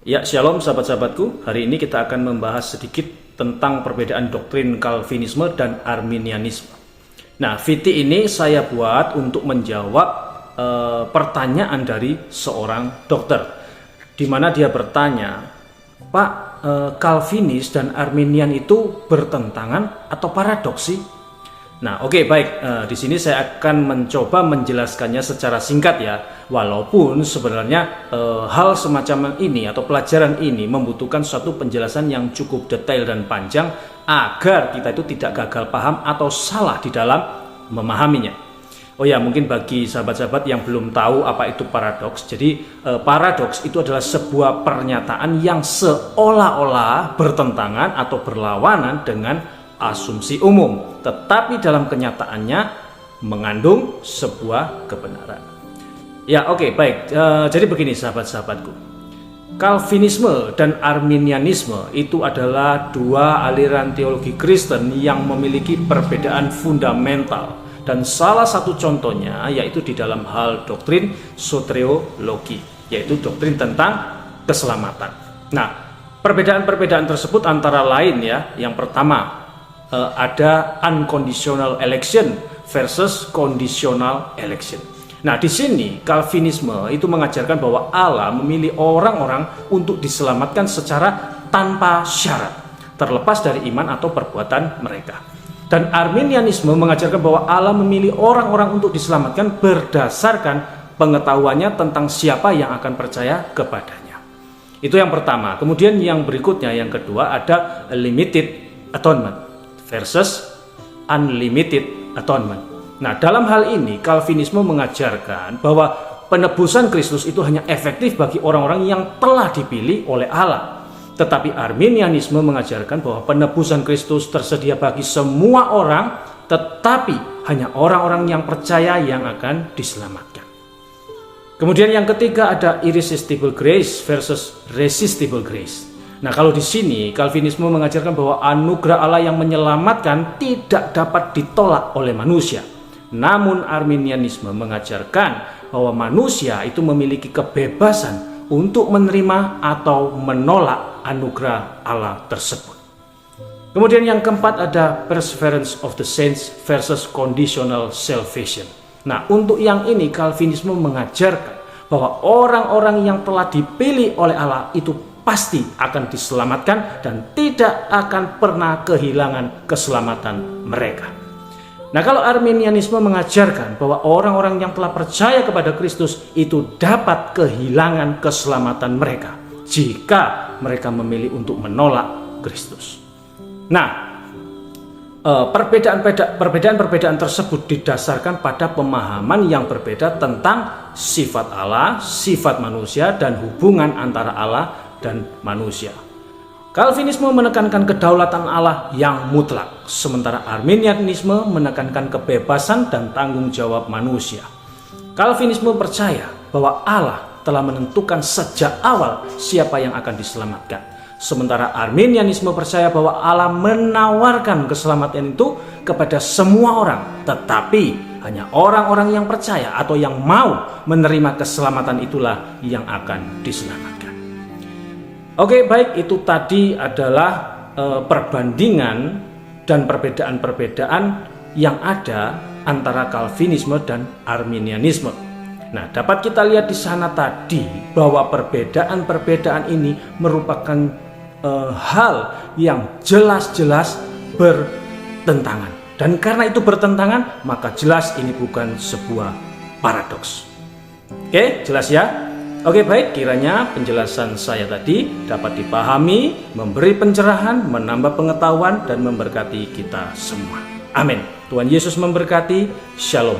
Ya, shalom sahabat-sahabatku. Hari ini kita akan membahas sedikit tentang perbedaan doktrin Calvinisme dan Arminianisme. Nah, VT ini saya buat untuk menjawab pertanyaan dari seorang dokter, di mana dia bertanya, Pak, Calvinis dan Arminian itu bertentangan atau paradoks sih? Nah, oke, baik. Di sini saya akan mencoba menjelaskannya secara singkat ya. Walaupun sebenarnya hal semacam ini atau pelajaran ini membutuhkan suatu penjelasan yang cukup detail dan panjang agar kita itu tidak gagal paham atau salah di dalam memahaminya. Oh ya, mungkin bagi sahabat-sahabat yang belum tahu apa itu paradoks. Jadi paradoks itu adalah sebuah pernyataan yang seolah-olah bertentangan atau berlawanan dengan asumsi umum, tetapi dalam kenyataannya mengandung sebuah kebenaran. Ya, oke, baik. Jadi begini sahabat-sahabatku, Calvinisme dan Arminianisme itu adalah dua aliran teologi Kristen yang memiliki perbedaan fundamental, dan salah satu contohnya yaitu di dalam hal doktrin soteriologi, yaitu doktrin tentang keselamatan. Nah, perbedaan-perbedaan tersebut antara lain ya, yang pertama ada unconditional election versus conditional election. Nah, di sini Calvinisme itu mengajarkan bahwa Allah memilih orang-orang untuk diselamatkan secara tanpa syarat, terlepas dari iman atau perbuatan mereka. Dan Arminianisme mengajarkan bahwa Allah memilih orang-orang untuk diselamatkan berdasarkan pengetahuannya tentang siapa yang akan percaya kepadanya. Itu yang pertama. Kemudian yang berikutnya, yang kedua, ada limited atonement versus unlimited atonement. Nah, dalam hal ini Calvinisme mengajarkan bahwa penebusan Kristus itu hanya efektif bagi orang-orang yang telah dipilih oleh Allah. Tetapi Arminianisme mengajarkan bahwa penebusan Kristus tersedia bagi semua orang, tetapi hanya orang-orang yang percaya yang akan diselamatkan. Kemudian yang ketiga ada irresistible grace versus resistible grace. Nah, kalau di sini Calvinisme mengajarkan bahwa anugerah Allah yang menyelamatkan tidak dapat ditolak oleh manusia. Namun Arminianisme mengajarkan bahwa manusia itu memiliki kebebasan untuk menerima atau menolak anugerah Allah tersebut. Kemudian yang keempat ada perseverance of the saints versus conditional salvation. Nah, untuk yang ini Calvinisme mengajarkan bahwa orang-orang yang telah dipilih oleh Allah itu pasti akan diselamatkan dan tidak akan pernah kehilangan keselamatan mereka. Nah, kalau Arminianisme mengajarkan bahwa orang-orang yang telah percaya kepada Kristus itu dapat kehilangan keselamatan mereka jika mereka memilih untuk menolak Kristus. Nah, perbedaan-perbedaan tersebut didasarkan pada pemahaman yang berbeda tentang sifat Allah, sifat manusia, dan hubungan antara Allah dan manusia. Calvinisme menekankan kedaulatan Allah yang mutlak, sementara Arminianisme menekankan kebebasan dan tanggung jawab manusia. Calvinisme percaya bahwa Allah telah menentukan sejak awal siapa yang akan diselamatkan, sementara Arminianisme percaya bahwa Allah menawarkan keselamatan itu kepada semua orang, tetapi hanya orang-orang yang percaya atau yang mau menerima keselamatan itulah yang akan diselamatkan. Oke, baik, itu tadi adalah perbandingan dan perbedaan-perbedaan yang ada antara Calvinisme dan Arminianisme. Nah, dapat kita lihat di sana tadi bahwa perbedaan-perbedaan ini merupakan hal yang jelas-jelas bertentangan. Dan karena itu bertentangan, maka jelas ini bukan sebuah paradoks. Oke, jelas ya? Oke, baik, kiranya penjelasan saya tadi dapat dipahami, memberi pencerahan, menambah pengetahuan, dan memberkati kita semua. Amin. Tuhan Yesus memberkati. Shalom.